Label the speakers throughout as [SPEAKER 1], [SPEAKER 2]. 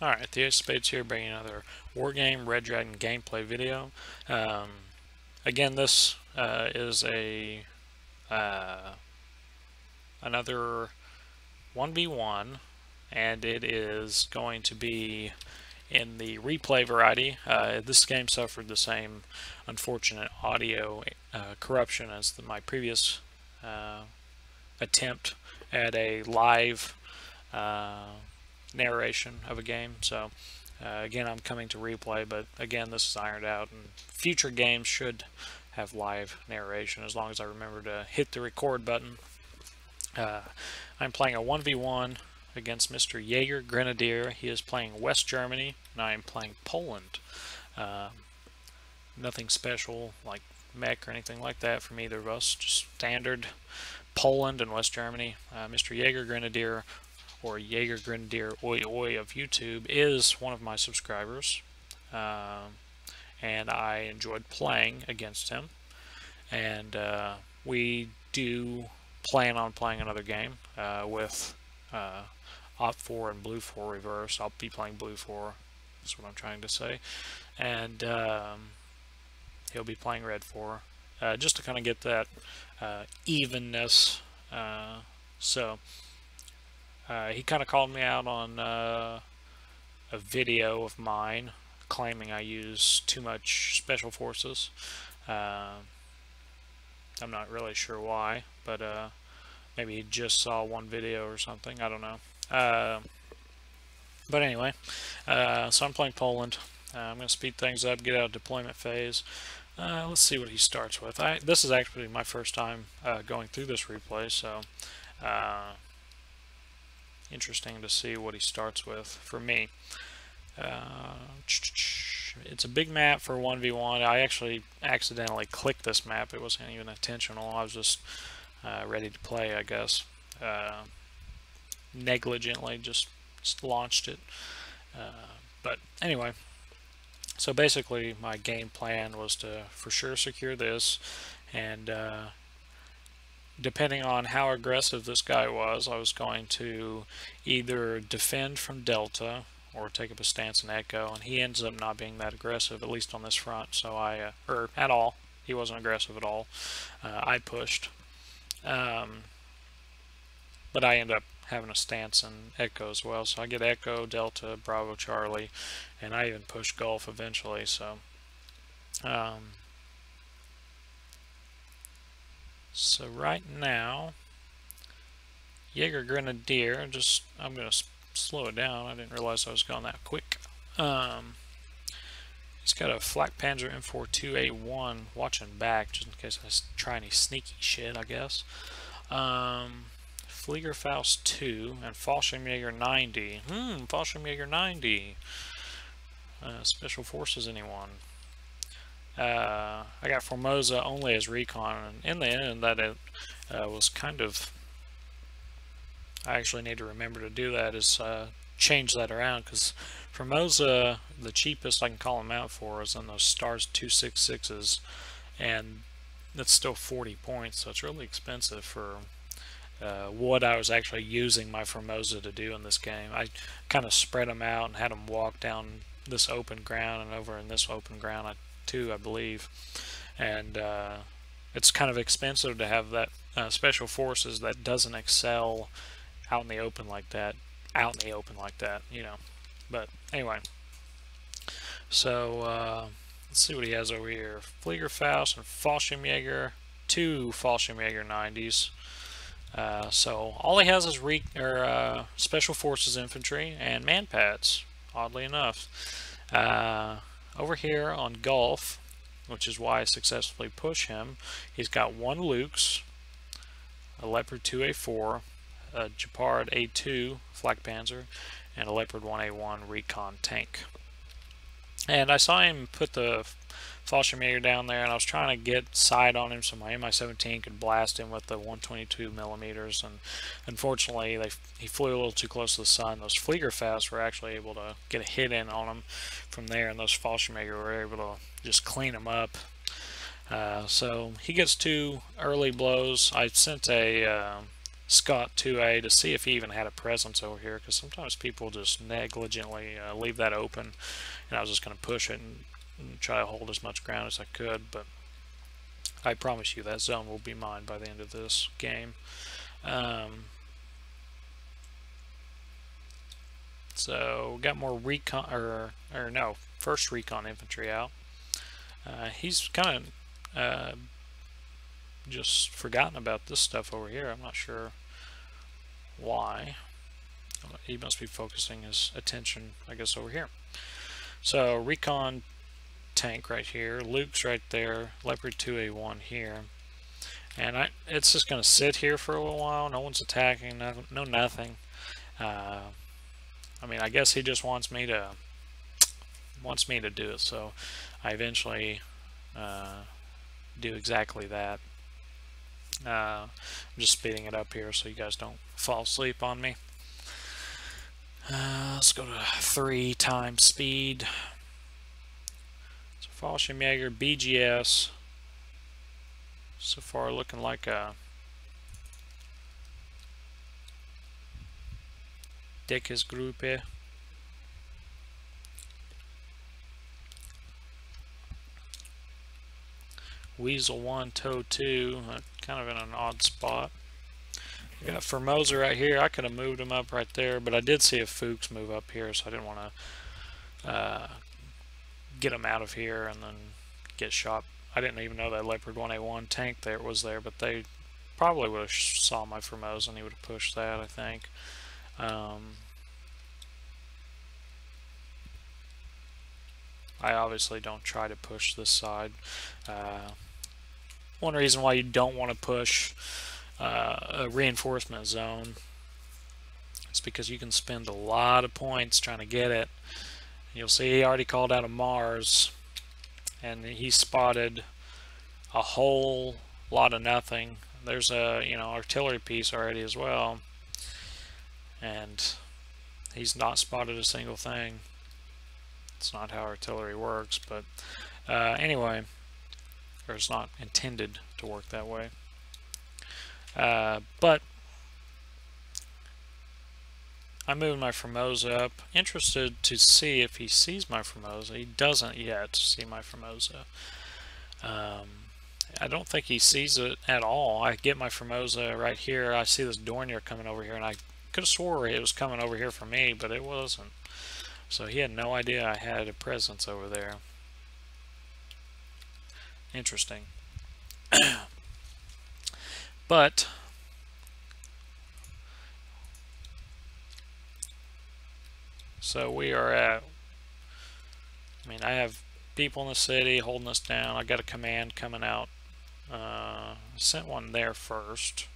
[SPEAKER 1] Alright, the Ace of Spades here, bringing another Wargame Red Dragon gameplay video. Again, this is another 1v1, and it is going to be in the replay variety. This game suffered the same unfortunate audio corruption as my previous attempt at a live narration of a game. So again, I'm coming to replay, but again, this is ironed out, and future games should have live narration as long as I remember to hit the record button. I'm playing a 1v1 against Mr. Jagergrenadiere. He is playing West Germany, and I am playing Poland. Nothing special like mech or anything like that from either of us, just standard Poland and West Germany. Mr. Jagergrenadiere, or Jagergrenadiere Oi Oi of YouTube, is one of my subscribers, and I enjoyed playing against him, and we do plan on playing another game with Op 4 and Blue 4 reverse. I'll be playing Blue 4, that's what I'm trying to say, and he'll be playing Red 4, just to kind of get that evenness. He kind of called me out on a video of mine claiming I use too much special forces. I'm not really sure why, but maybe he just saw one video or something, I don't know. But anyway, so I'm playing Poland. I'm going to speed things up, get out of deployment phase. Let's see what he starts with. This is actually my first time going through this replay, so interesting to see what he starts with for me. It's a big map for 1v1. I actually accidentally clicked this map. It wasn't even intentional. I was just ready to play, I guess. Negligently just launched it. But anyway, so basically my game plan was to for sure secure this, and depending on how aggressive this guy was, I was going to either defend from Delta or take up a stance in Echo, and he ends up not being that aggressive, at least on this front, so or at all. He wasn't aggressive at all. I pushed. But I end up having a stance in Echo as well, so I get Echo, Delta, Bravo, Charlie, and I even push Golf eventually, so so right now, Jagergrenadiere, I'm going to slow it down. I didn't realize I was going that quick. He's got a Flak Panzer M42A1 watching back, just in case I try any sneaky shit, I guess. Fliegerfaust 2 and Fallschirmjäger 90. Fallschirmjäger 90. Special Forces, anyone? I got Formosa only as recon, and in the end that it was kind of, I actually need to remember to do that, is change that around, because Formosa, the cheapest I can call him out for is on those Stars 266s, and that's still 40 points, so it's really expensive for what I was actually using my Formosa to do in this game. I kind of spread them out and had them walk down this open ground and over in this open ground too, I believe, and it's kind of expensive to have that special forces that doesn't excel out in the open like that, you know. But anyway, so let's see what he has over here. Fliegerfaust and Fallschirmjäger, 2 Fallschirmjäger 90s. So all he has is special forces infantry and man pads, oddly enough. Over here on Golf, which is why I successfully push him, he's got 1 Lux, a Leopard 2A4, a Gepard A2 Flak Panzer, and a Leopard 1A1 recon tank. And I saw him put the Fallschirmjäger down there, and I was trying to get side on him so my Mi-17 could blast him with the 122 millimeters, and unfortunately he flew a little too close to the sun. Those Fliegerfaust were actually able to get a hit in on him from there, and those Fallschirmjäger were able to just clean him up. So he gets 2 early blows. I sent a Scott 2A to see if he even had a presence over here, because sometimes people just negligently leave that open, and I was just going to push it and try to hold as much ground as I could, but I promise you that zone will be mine by the end of this game. So got more recon, or no, first recon infantry out. He's kind of just forgotten about this stuff over here. I'm not sure why. He must be focusing his attention, I guess, over here. So recon tank right here, Luke's right there, Leopard 2A1 here, and it's just going to sit here for a little while. No one's attacking, no nothing. I mean, I guess he just wants me to do it, so I eventually do exactly that. I'm just speeding it up here so you guys don't fall asleep on me. Let's go to 3 times speed. So Fallschirmjäger BGS. So far looking like a dickes Gruppe. Weasel 1, Toad 2, kind of in an odd spot. I got Formosa right here. I could have moved him up right there, but I did see a Fuchs move up here, so I didn't want to get him out of here and then get shot. I didn't even know that Leopard 1A1 tank there was there, but they probably would have saw my Formosa and he would have pushed that, I think. I obviously don't try to push this side. One reason why you don't want to push a reinforcement zone is because you can spend a lot of points trying to get it. You'll see he already called out a Mars, and he spotted a whole lot of nothing. There's a artillery piece already as well, and he's not spotted a single thing. It's not how artillery works, but anyway, or it's not intended to work that way. But I'm moving my Formosa up, interested to see if he sees my Formosa. He doesn't yet see my Formosa. I don't think he sees it at all. I get my Formosa right here. I see this Dornier coming over here, and I could have swore it was coming over here for me, but it wasn't. So he had no idea I had a presence over there. Interesting. But so we are at, I mean, I have people in the city holding us down. I got a command coming out. Sent one there first,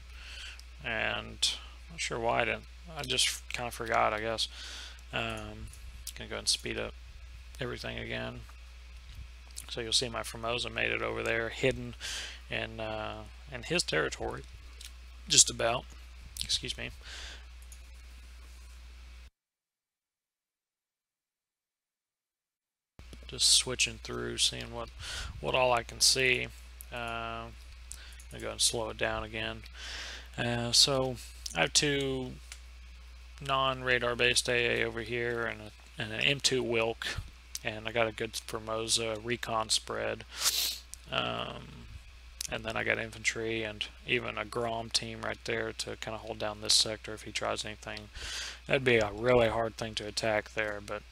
[SPEAKER 1] and I'm not sure why I didn't. I just kind of forgot, I guess. Gonna go ahead and speed up everything again. So you'll see my Formosa made it over there, hidden in his territory, just about. Excuse me. Just switching through, seeing what all I can see. I'm gonna go ahead and slow it down again. So I have 2 non-radar based AA over here and an M2 Wilk, and I got a good Formosa recon spread. And then I got infantry and even a Grom team right there to kind of hold down this sector if he tries anything. That'd be a really hard thing to attack there, but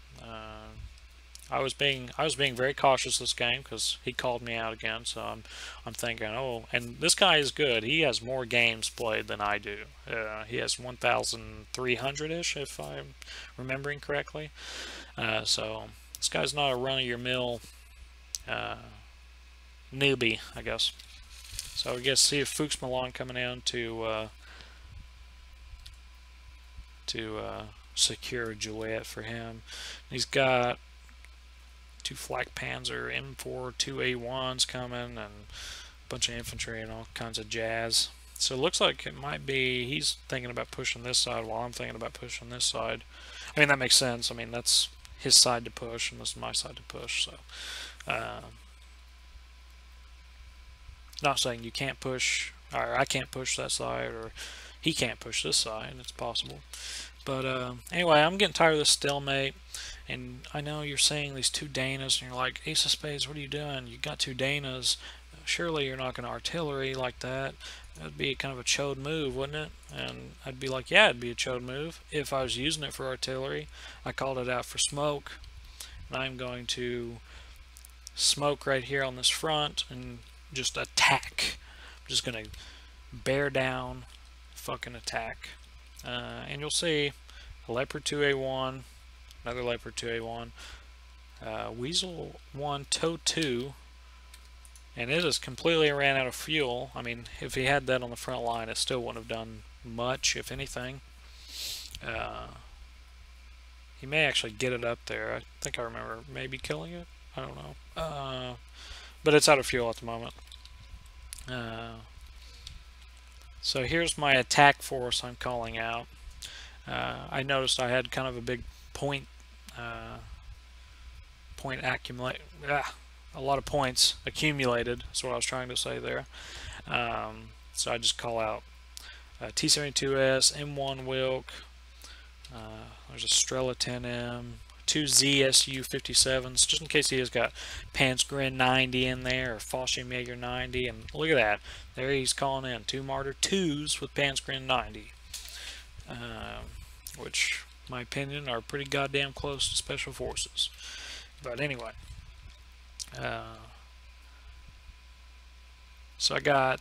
[SPEAKER 1] I was being very cautious this game because he called me out again. So I'm thinking, oh, and this guy is good. He has more games played than I do. He has 1,300-ish, if I'm remembering correctly. So this guy's not a run-of-your-mill newbie, I guess. So I guess see if Fuchs Milan coming in to secure Juliet for him. He's got 2 Flak Panzer M4 2A1s coming and a bunch of infantry and all kinds of jazz. So it looks like it might be he's thinking about pushing this side while I'm thinking about pushing this side. I mean, that makes sense. I mean, that's his side to push and this is my side to push. So not saying you can't push, or I can't push that side, or he can't push this side. It's possible. But anyway, I'm getting tired of this stalemate. And I know you're saying these 2 Danas, and you're like, Ace of Spades, what are you doing? You got 2 Danas. Surely you're not going to artillery like that. That'd be kind of a chode move, wouldn't it? And I'd be like, yeah, it'd be a chode move if I was using it for artillery. I called it out for smoke. And I'm going to smoke right here on this front and just attack. I'm just going to bear down, fucking attack. And you'll see Leopard 2A1, another Leopard 2A1, Weasel 1, Tow 2, and it has completely ran out of fuel. I mean, if he had that on the front line, it still wouldn't have done much, if anything. He may actually get it up there. I think I remember maybe killing it. I don't know. But it's out of fuel at the moment. So here's my attack force I'm calling out. I noticed I had kind of a big point accumulate. A lot of points accumulated. That's what I was trying to say there. So I just call out T72S, M1 Wilk. There's a Strela 10M, 2 ZSU 57s, just in case he has got Panzergrenadiere 90 in there, or Fallschirmjäger 90, and look at that. There he's calling in 2 Martyr 2s with Panzergrenadiere 90, which, in my opinion, are pretty goddamn close to Special Forces. But anyway, so I got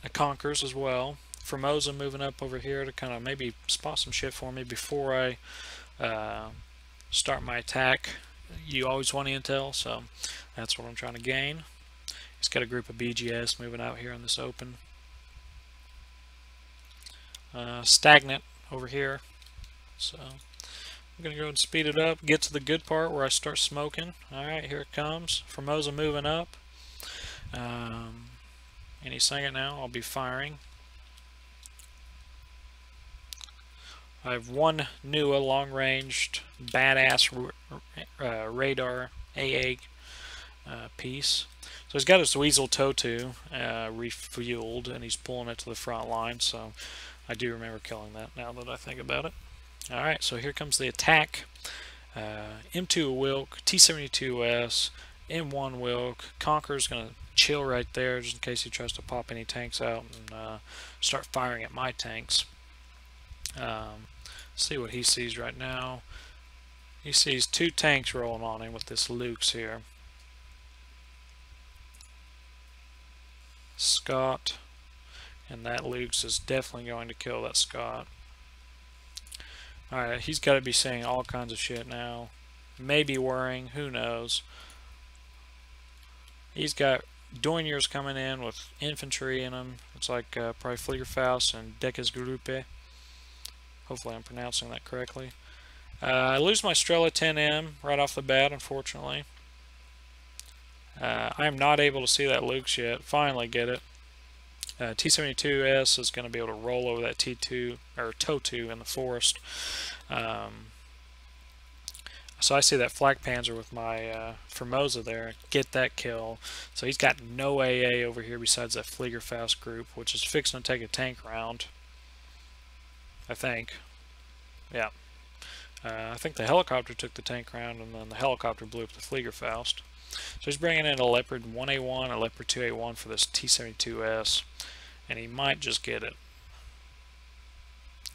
[SPEAKER 1] a Conkers as well. Formosa moving up over here to kind of maybe spot some shit for me before I start my attack. You always want intel, so that's what I'm trying to gain. He's got a group of BGS moving out here in this open. Stagnant over here, so I'm going to go ahead and speed it up, get to the good part where I start smoking. Alright, here it comes. Formosa moving up. Any second now, I'll be firing. I have 1 NUA long-ranged badass radar AA piece. So he's got his Weasel Totu refueled, and he's pulling it to the front line, so I do remember killing that now that I think about it. Alright, so here comes the attack. M2 Wilk, T72S, M1 Wilk. Conqueror's going to chill right there just in case he tries to pop any tanks out and start firing at my tanks. See what he sees right now. He sees 2 tanks rolling on him with this Luke's here. Scott, and that Luke's is definitely going to kill that Scott. Alright, he's got to be saying all kinds of shit now. Maybe worrying, who knows. He's got Doiniers coming in with infantry in them. It's like probably Fliegerfaust and Deckesgruppe. Hopefully I'm pronouncing that correctly. I lose my Strela 10M right off the bat, unfortunately. I am not able to see that Luke's yet. Finally get it. T72S is going to be able to roll over that T2 or Totu in the forest. So I see that Flak Panzer with my Formosa there. Get that kill. So he's got no AA over here besides that Fliegerfaust group, which is fixing to take a tank round. I think. Yeah. I think the helicopter took the tank round, and then the helicopter blew up the Fliegerfaust. So he's bringing in a Leopard 1A1, a Leopard 2A1 for this T72S, and he might just get it.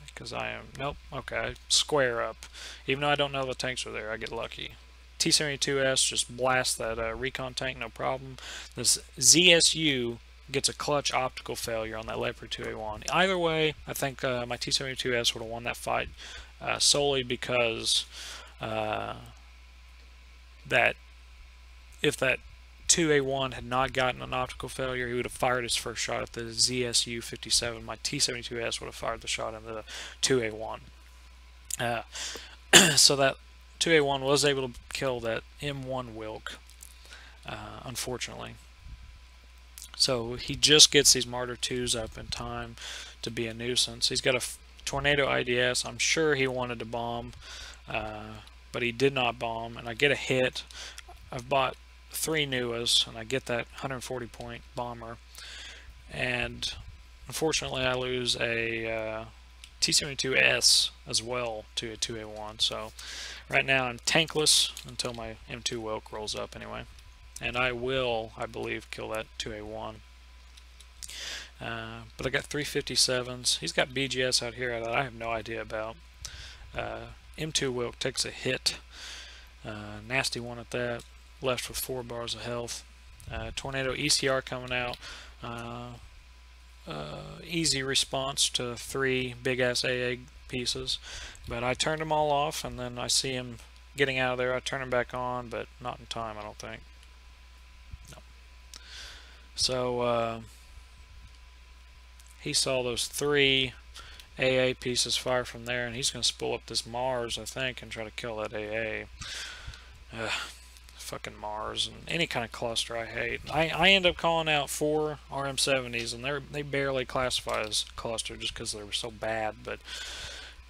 [SPEAKER 1] Because I am... Nope. Okay. Square up. Even though I don't know the tanks are there, I get lucky. T72S just blasts that recon tank, no problem. This ZSU gets a clutch optical failure on that Leopard 2A1. Either way, I think my T72S would have won that fight solely because that if that 2A1 had not gotten an optical failure, he would have fired his first shot at the ZSU 57. My T72S would have fired the shot into the 2A1. So that 2A1 was able to kill that M1 Wilk, unfortunately. So he just gets these Martyr 2s up in time to be a nuisance. He's got a Tornado IDS. I'm sure he wanted to bomb, but he did not bomb, and I get a hit. I've bought 3 NUAs, and I get that 140 point bomber, and Unfortunately, I lose a T-72S as well to a 2A1. So right now I'm tankless until my M2 Wilk rolls up anyway. And I will, I believe, kill that 2A1. But I got 357s. He's got BGS out here that I have no idea about. M2 Wilk takes a hit. Nasty one at that. Left with 4 bars of health. Tornado ECR coming out. Easy response to 3 big ass AA pieces. But I turned them all off, and then I see him getting out of there. I turn him back on, but not in time, I don't think. No. So he saw those 3 AA pieces fire from there, and he's going to spool up this Mars, I think, and try to kill that AA. Fucking Mars and any kind of cluster I hate. I end up calling out 4 RM70s, and they barely classify as cluster just because they were so bad, but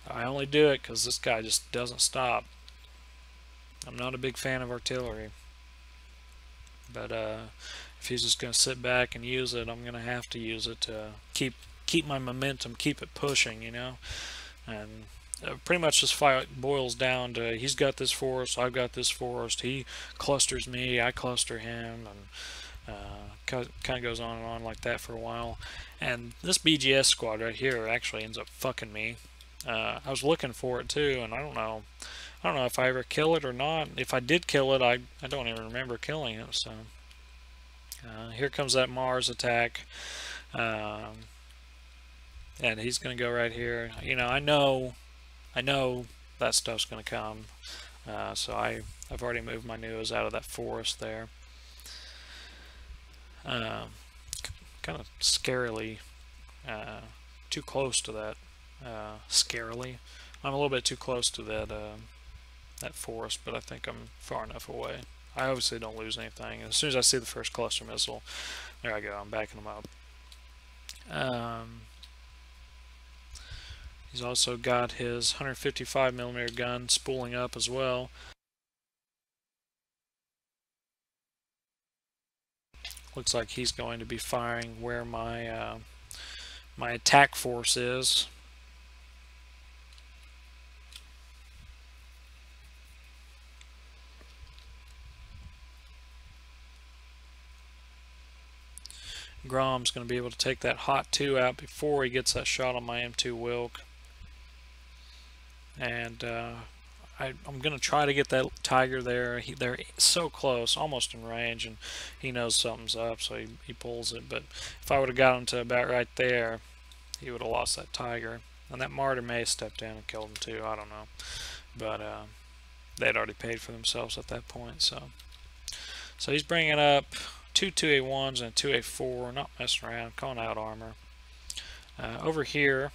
[SPEAKER 1] I only do it because this guy just doesn't stop. I'm not a big fan of artillery, but if he's just going to sit back and use it, I'm going to have to use it to keep my momentum, keep it pushing, you know. And pretty much this fight boils down to he's got this forest, I've got this forest, he clusters me, I cluster him, and kind of goes on and on like that for a while. And this BGS squad right here actually ends up fucking me. I was looking for it too, and I don't know if I ever kill it or not. If I did kill it, I don't even remember killing it. So here comes that Mars attack. And he's going to go right here. You know, I know that stuff's going to come. So I've already moved my news out of that forest there. Kind of scarily too close to that. Scarily, I'm a little bit too close to that forest, but I think I'm far enough away. I obviously don't lose anything. As soon as I see the first cluster missile, there I go. I'm backing them up. He's also got his 155mm gun spooling up as well. Looks like he's going to be firing where my my attack force is. Grom's going to be able to take that Hot 2 out before he gets that shot on my M2 Wilk. And I'm going to try to get that Tiger there. They're so close, almost in range, and he knows something's up, so he pulls it. But if I would have got him to about right there, he would have lost that Tiger. And that Martyr may have stepped in and killed him too, I don't know. But they'd already paid for themselves at that point. So he's bringing up 2 2A1s and a 2A4, not messing around, calling out armor. Over here,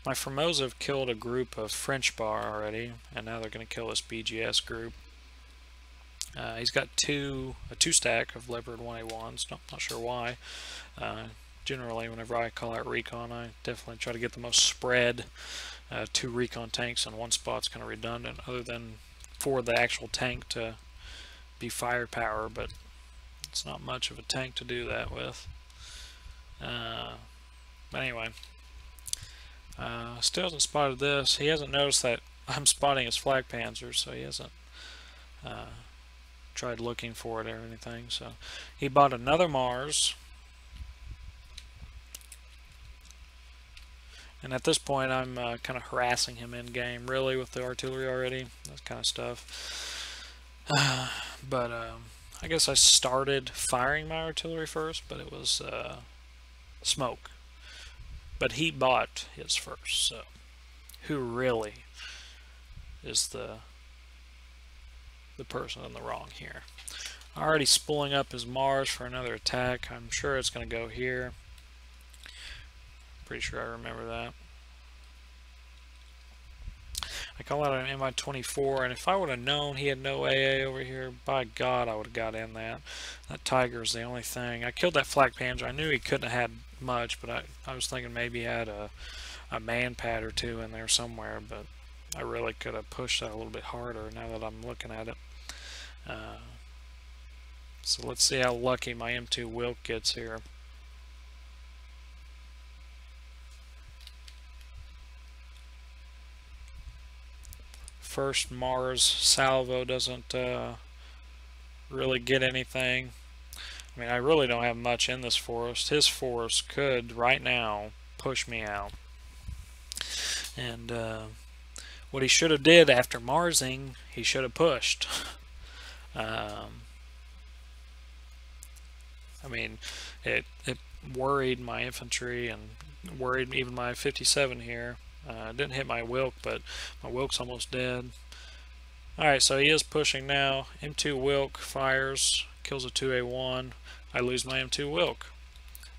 [SPEAKER 1] my Formosa have killed a group of French bar already, and now they're going to kill this BGS group. He's got a 2-stack of Leopard 1A1s, not sure why. Generally, whenever I call out recon, I definitely try to get the most spread. 2 recon tanks in one spot's kind of redundant, other than for the actual tank to be firepower, but it's not much of a tank to do that with. But anyway, still hasn't spotted this. He hasn't noticed that I'm spotting his flag panzers, so he hasn't tried looking for it or anything. So he bought another Mars. And at this point, I'm kind of harassing him in game, really, with the artillery already, that kind of stuff. But I guess I started firing my artillery first, but it was smoke. But he bought his first, so who really is the person in the wrong here? Already spooling up his Mars for another attack. I'm sure it's going to go here. Pretty sure I remember that. I call out an MI-24, and if I would have known he had no AA over here, by God, I would have got in that. That Tiger is the only thing. I killed that Flak Panzer. I knew he couldn't have had much, but I was thinking maybe he had a man pad or 2 in there somewhere, but I really could have pushed that a little bit harder now that I'm looking at it. So let's see how lucky my M2 Wilk gets here. first Mars salvo doesn't really get anything. I mean, I really don't have much in this forest. His forest could, right now, push me out. And what he should have did after Marsing, he should have pushed. I mean, it worried my infantry and worried even my 57 here. Didn't hit my Wilk, but my Wilk's almost dead. Alright, so he is pushing now. M2 Wilk fires, kills a 2A1. I lose my M2 Wilk.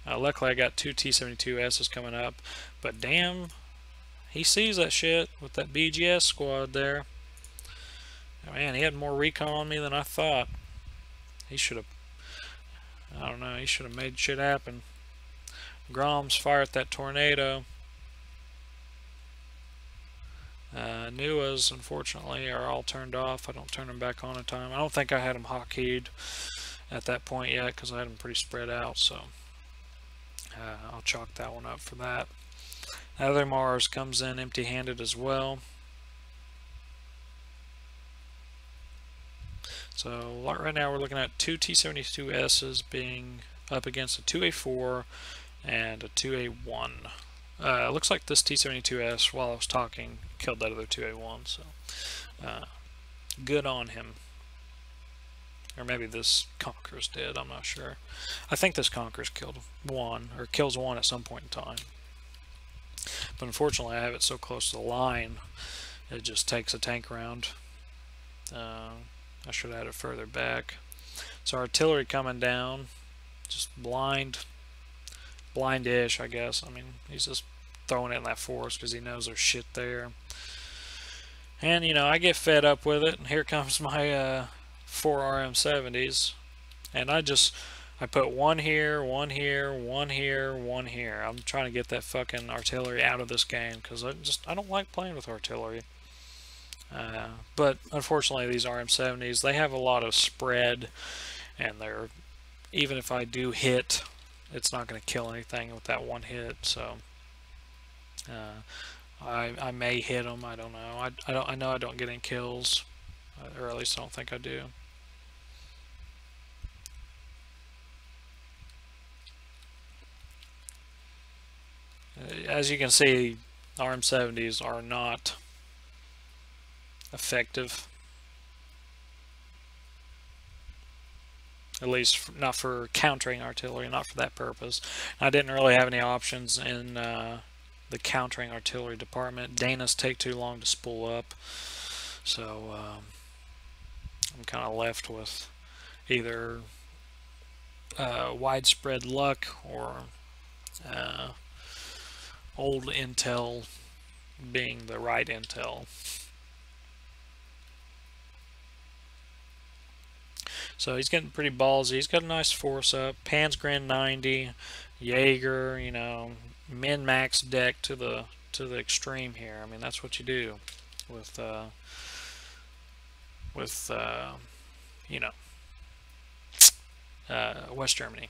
[SPEAKER 1] Luckily I got 2 T-72Ss coming up, but damn, he sees that shit with that BGS squad there. Man, he had more recon on me than I thought. He should have, I don't know, he should have made shit happen. Groms fire at that tornado. Nuas, unfortunately, are all turned off. I don't turn them back on in time. I don't think I had them hotkeeyed at that point yet because I had them pretty spread out, so I'll chalk that one up for that. The other Mars comes in empty-handed as well. So right now we're looking at 2 T-72Ss being up against a 2A4 and a 2A1. Looks like this T-72S, while I was talking, killed that other 2A1, so good on him. Or maybe this Conqueror's did, I'm not sure. I think this Conqueror's killed one, or kills one at some point in time. But unfortunately I have it so close to the line, it just takes a tank round. I should have had it further back. So artillery coming down, just blindish, I guess. I mean, he's just throwing it in that forest because he knows there's shit there. And, you know, I get fed up with it, and here comes my 4 RM70s. And I put one here, one here, one here, one here. I'm trying to get that fucking artillery out of this game because I don't like playing with artillery. But unfortunately, these RM70s, they have a lot of spread, and they're, even if I do hit, it's not going to kill anything with that one hit. So I may hit them. I don't know. I know I don't get any kills, or at least I don't think I do. As you can see, RM70s are not effective. At least not for countering artillery, not for that purpose. I didn't really have any options in the countering artillery department. Dana's take too long to spool up, so I'm kind of left with either widespread luck or old intel being the right intel. So he's getting pretty ballsy. He's got a nice force up. Panzergrenadiere 90, Jaeger, you know, min-max deck to the extreme here. I mean, that's what you do with you know, West Germany.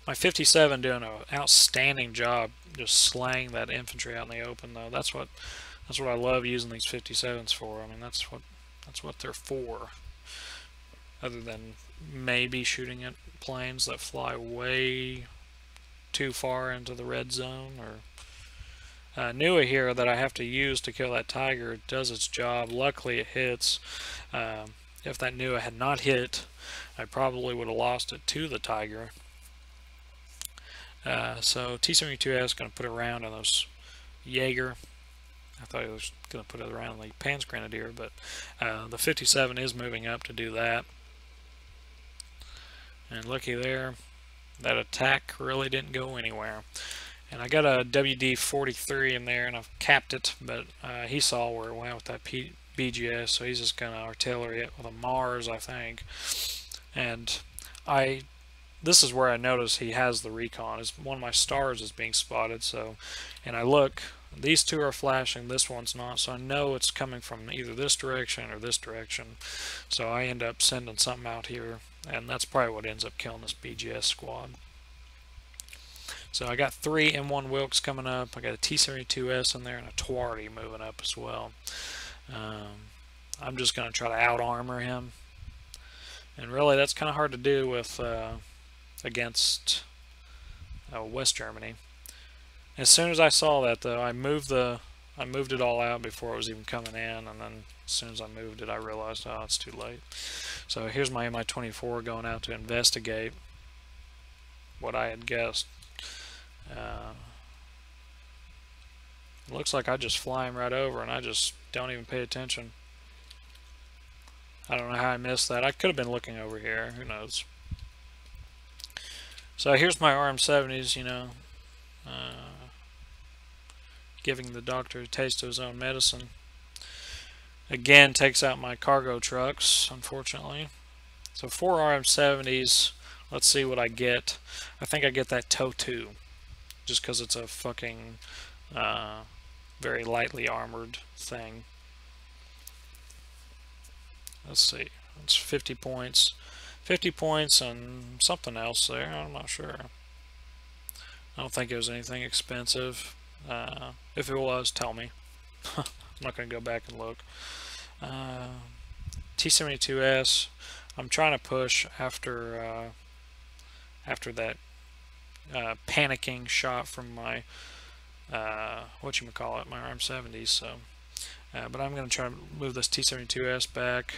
[SPEAKER 1] My 57 doing an outstanding job just slaying that infantry out in the open, though. That's what I love using these 57s for. I mean, that's what they're for. Other than maybe shooting at planes that fly way too far into the red zone, or Nua here that I have to use to kill that Tiger does its job. Luckily it hits. If that Nua had not hit, I probably would have lost it to the Tiger. So T-72S is going to put it around on those Jaeger. I thought he was going to put it around the Panzergrenadiere, but the 57 is moving up to do that. And looky there, that attack really didn't go anywhere. And I got a WD-43 in there, and I've capped it, but he saw where it went with that BGS, so he's just going to artillery it with a Mars, I think. And this is where I notice he has the recon. Is one of my stars is being spotted, so, and I look, these two are flashing, this one's not, so I know it's coming from either this direction or this direction. So I end up sending something out here, and that's probably what ends up killing this BGS squad. So I got 3 M1 Wilks coming up. I got a T-72S in there and a Tuarty moving up as well. I'm just going to try to out-armor him. And really, that's kind of hard to do with against West Germany. As soon as I saw that, though, I moved it all out before it was even coming in, and then as soon as I moved it, I realized, oh, it's too late. So here's my Mi-24 going out to investigate what I had guessed. Looks like I just fly him right over, and I just don't even pay attention. I don't know how I missed that. I could have been looking over here. Who knows? So here's my RM-70s, you know, giving the doctor a taste of his own medicine. Again, takes out my cargo trucks, unfortunately. So 4 RM-70s. Let's see what I get. I think I get that TOW 2, just because it's a fucking very lightly armored thing. Let's see. It's 50 points. 50 points and something else there. I'm not sure. I don't think it was anything expensive. If it was, tell me. I'm not going to go back and look. T-72S. I'm trying to push after that panicking shot from my whatchamacallit, my RM-70s. So, but I'm going to try to move this T-72S back,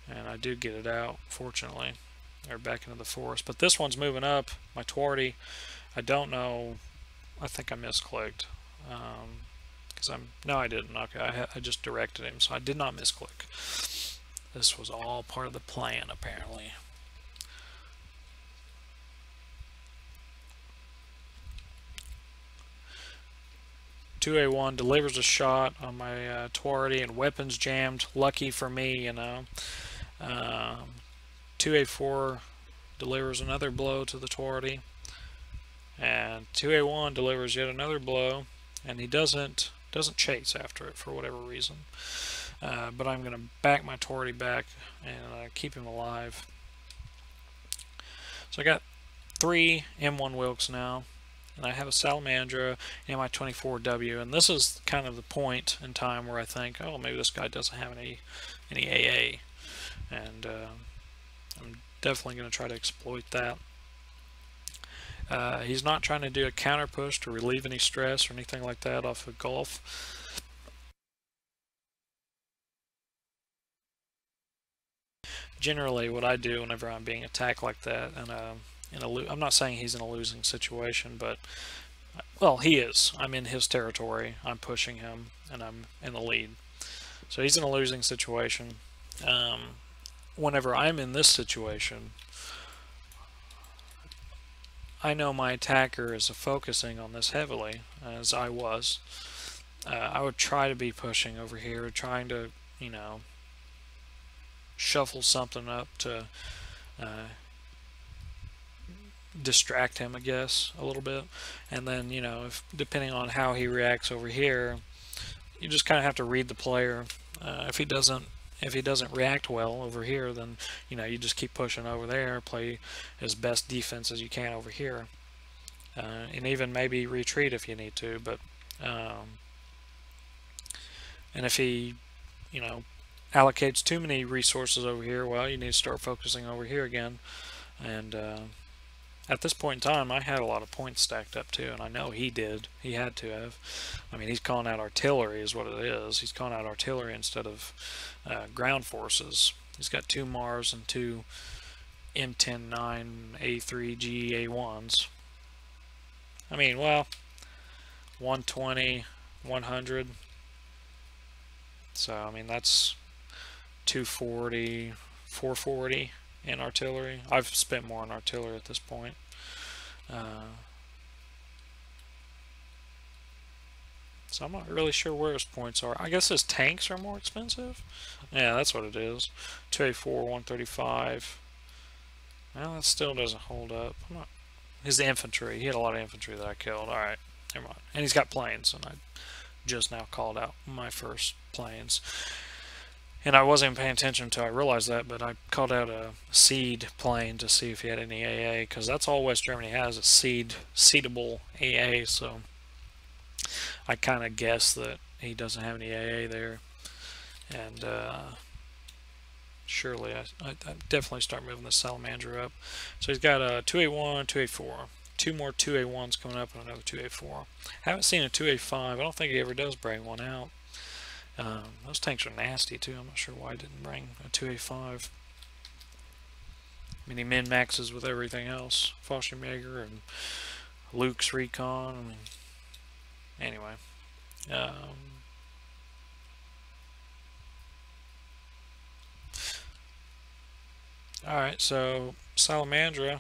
[SPEAKER 1] and I do get it out, fortunately. They're back into the forest. But this one's moving up. My Twardy, I don't know. I think I misclicked. No, I didn't. Okay, I just directed him, so I did not misclick. This was all part of the plan, apparently. .2A1 delivers a shot on my Twardy, and weapons jammed. Lucky for me, you know. 2A4 delivers another blow to the Twardy, and 2A1 delivers yet another blow, and he doesn't chase after it for whatever reason. But I'm going to back my Twardy back and keep him alive. So I got 3 M1 Wilkes now, and I have a Salamandra Mi-24W, and this is kind of the point in time where I think, oh, maybe this guy doesn't have any AA, and I'm definitely going to try to exploit that. He's not trying to do a counter push to relieve any stress or anything like that off of Gulf. Generally, what I do whenever I'm being attacked like that, and I'm not saying he's in a losing situation, but well, he is. I'm in his territory. I'm pushing him, and I'm in the lead. So he's in a losing situation. Whenever I'm in this situation, I know my attacker is focusing on this heavily, as I was. I would try to be pushing over here, trying to, you know, shuffle something up to distract him, I guess, a little bit. And then, you know, depending on how he reacts over here, you just kind of have to read the player. If he doesn't react well over here, then, you know, you just keep pushing over there, play as best defense as you can over here, and even maybe retreat if you need to. But and if he, you know, allocates too many resources over here, well, you need to start focusing over here again. And at this point in time, I had a lot of points stacked up too, and I know he did. He had to have. I mean, he's calling out artillery is what it is. He's calling out artillery instead of ground forces. He's got 2 Mars and 2 M10-9A3 GA1s. I mean, well, 120, 100. So, I mean, that's 240, 440 in artillery. I've spent more on artillery at this point. So I'm not really sure where his points are. I guess his tanks are more expensive. Yeah, that's what it is. 2A4, 135. Well, that still doesn't hold up. His infantry. He had a lot of infantry that I killed. Alright, never mind. And he's got planes, and I just now called out my first planes. And I wasn't even paying attention until I realized that, but I called out a seed plane to see if he had any AA, because that's all West Germany has, is seedable AA, so I kind of guessed that he doesn't have any AA there. And surely I definitely start moving the Salamander up. So he's got a 2A1, 2A4. Two more 2A1s coming up and another 2A4. Haven't seen a 2A5. I don't think he ever does bring one out. Those tanks are nasty too. I'm not sure why he didn't bring a 2A5. I mean, he min-maxes with everything else. Fallschirmjäger and Luke's Recon. I mean, anyway. Alright, so Salamandra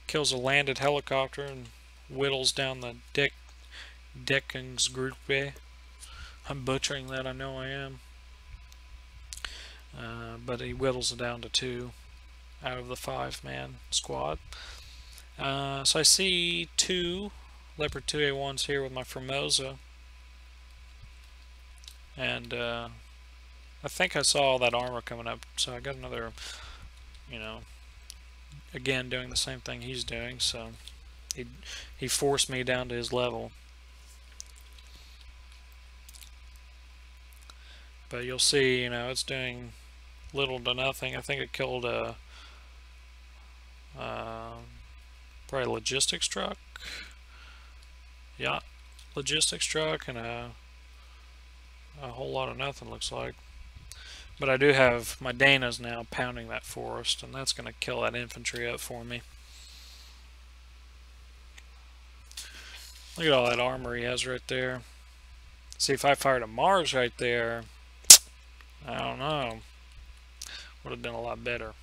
[SPEAKER 1] kills a landed helicopter and whittles down the Deckungsgruppe. I'm butchering that, I know I am. But he whittles it down to 2 out of the 5-man squad. So I see 2 Leopard 2A1s here with my Formosa. And I think I saw all that armor coming up, so I got another, you know, again doing the same thing he's doing, so he forced me down to his level. But you'll see, you know, it's doing little to nothing. I think it killed a probably a logistics truck. Yeah, logistics truck and a whole lot of nothing, looks like. But I do have my Danas now pounding that forest, and that's going to kill that infantry up for me. Look at all that armor he has right there. See, if I fired a Mars right there, I don't know, would have been a lot better.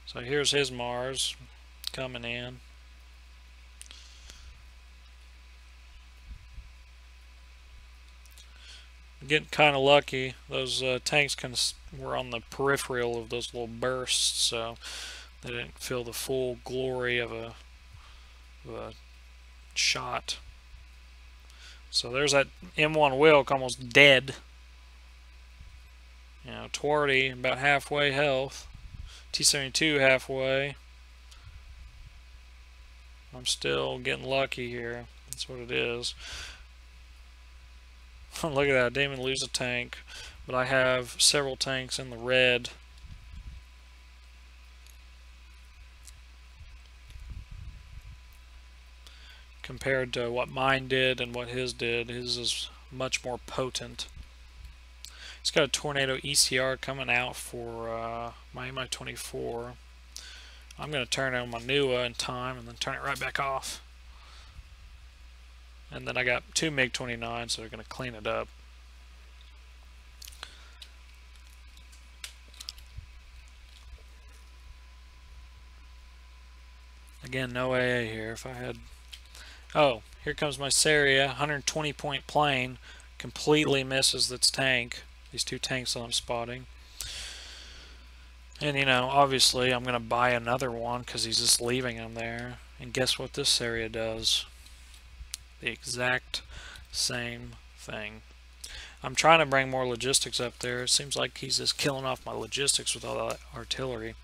[SPEAKER 1] So here's his Mars coming in. Getting kind of lucky. Those tanks were on the peripheral of those little bursts, so they didn't feel the full glory of a shot. So there's that M1 Wilk almost dead. You know, Twardy about halfway health. T-72 halfway. I'm still getting lucky here. That's what it is. Look at that, I didn't even lose a tank, but I have several tanks in the red. Compared to what mine did and what his did, his is much more potent. He's got a Tornado ECR coming out for my Mi-24. I'm going to turn on my NUA in time and then turn it right back off. And then I got 2 MiG-29, so they're going to clean it up. Again, no AA here. If I had... Oh, here comes my Seria, 120 point plane. Completely misses its tank. These 2 tanks that I'm spotting. And, you know, obviously I'm going to buy another one because he's just leaving them there. And guess what this Seria does? The exact same thing. I'm trying to bring more logistics up there. It seems like he's just killing off my logistics with all that artillery.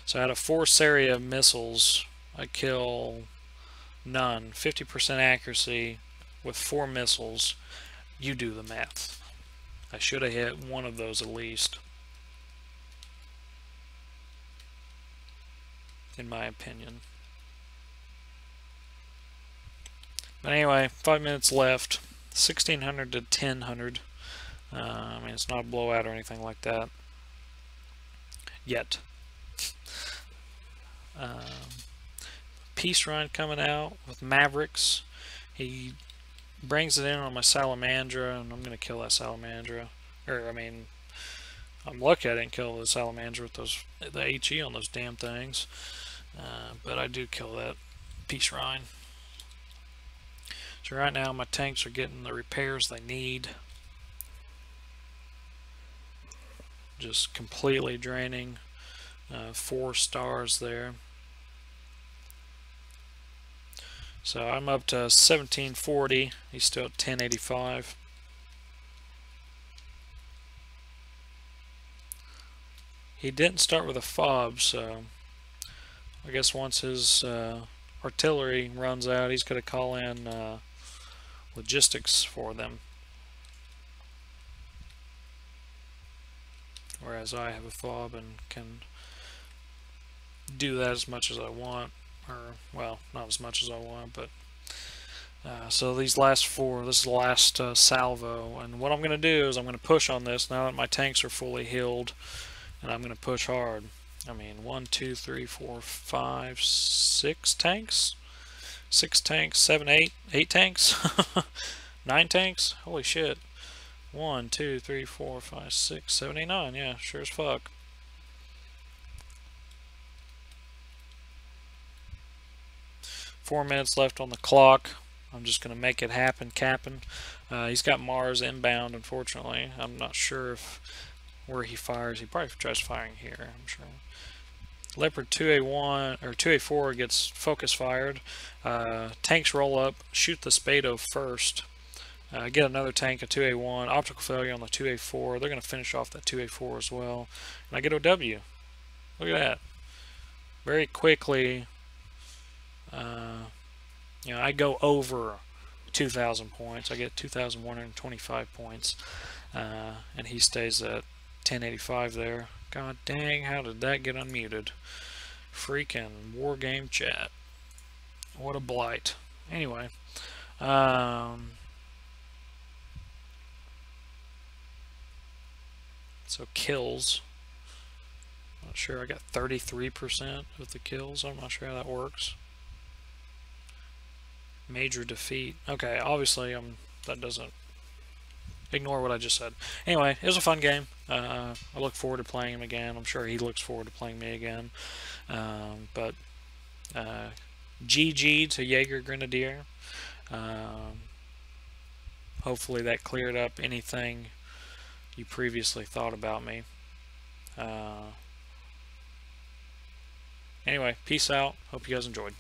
[SPEAKER 1] So out of 4 Seria missiles, I kill none. 50% accuracy with 4 missiles. You do the math. I should have hit one of those at least, in my opinion. But anyway, 5 minutes left. 1600 to 1000. I mean, it's not a blowout or anything like that yet. Peace run coming out with Mavericks. He brings it in on my Salamandra, and I'm going to kill that Salamandra. Or, I mean, I'm lucky I didn't kill the Salamandra with the HE on those damn things. But I do kill that Peace Rhine. So right now my tanks are getting the repairs they need. Just completely draining 4 stars there. So I'm up to 1740. He's still at 1085. He didn't start with a fob, so I guess once his artillery runs out, he's going to call in logistics for them. whereas I have a fob and can do that as much as I want, or well, not as much as I want, but so these last four, this is the last salvo, and what I'm going to do is I'm going to push on this now that my tanks are fully healed, and I'm going to push hard. I mean, 1, 2, 3, 4, 5, 6 tanks? 6 tanks, 7, 8 tanks? 9 tanks? Holy shit. 1, 2, 3, 4, 5, 6, 7, 8, 9. Yeah, sure as fuck. Four minutes left on the clock. I'm just going to make it happen, capping. He's got Mars inbound, unfortunately. I'm not sure if where he fires. He probably tries firing here, I'm sure. Leopard 2A1 or 2A4 gets focus fired. Tanks roll up, shoot the Spado first. Get another tank, a 2A1. Optical failure on the 2A4. They're going to finish off that 2A4 as well. And I get OW. Look at that. Very quickly, you know, I go over 2,000 points. I get 2,125 points. And he stays at 1085 there. God dang, how did that get unmuted? Freaking Wargame chat. What a blight. Anyway. So kills. Not sure. I got 33% of the kills. I'm not sure how that works. Major defeat. Okay, obviously that doesn't ignore what I just said. Anyway, it was a fun game. I look forward to playing him again. I'm sure he looks forward to playing me again. But GG to Jagergrenadiere. Hopefully that cleared up anything you previously thought about me. Anyway, peace out. Hope you guys enjoyed.